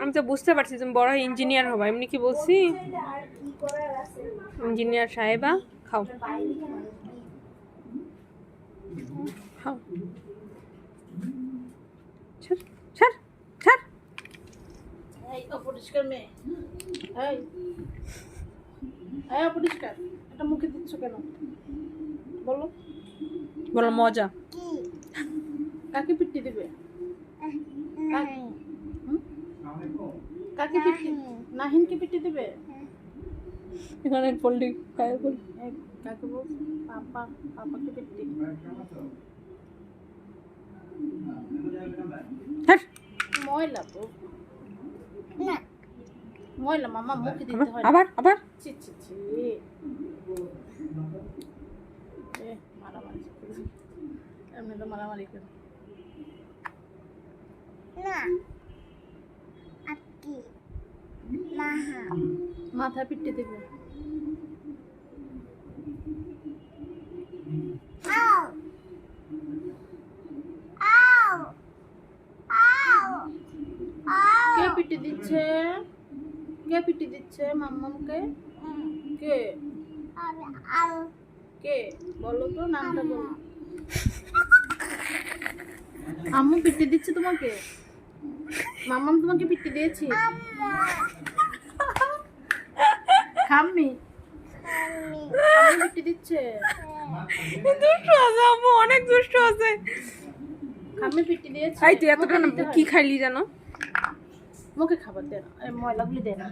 আমি তো বুঝতে পারছি তুমি বড় ইঞ্জিনিয়ার হবা, এমনি কি বলছি? ইঞ্জিনিয়ার সাহেবা খাও খাও। ছাড় ছাড় ছাড়। এই অপরিষ্কার মেয়ে, এই এই অপরিষ্কার, এটা মুখে দিচ্ছ কেন বলো? বলো মজা। কাকে পিটি দিবে? কাকে পিটি? নাহিনকে পিটি দিবে? এখানে বললি কাকে বল? কাকে বল? পাপা, পাপাকে পিটি। ছাড়। ময়লা তো না, ময়লা মামা মুখে দিতে হয়। আবার আবার ছি ছি ছি, মারামারি এমনি তো মারামারি করে না। আকি মাথা পিটি দেবে। কে পিটি দিচ্ছে? কে পিটি দিচ্ছে মাম্মামকে? কে কে বলো তো, নামটা বলো। আম্মু পিটি দিচ্ছে তোমাকে? মাম্মাম তোমাকে পিটি দিয়েছি? খাম্মি পিটি দিচ্ছে? দুষ্ট আছে আম্মু, অনেক দুষ্ট আছে। খাম্মি পিটি দিয়েছে? এই তুই এতটা কি খাইলি জানো? মুখে খাবার দে না, ময়লাগুলি দে না।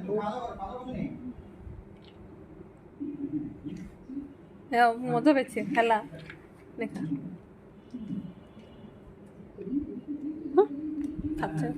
মজা পেয়েছে খেলা দেখা। খাচ্ছে।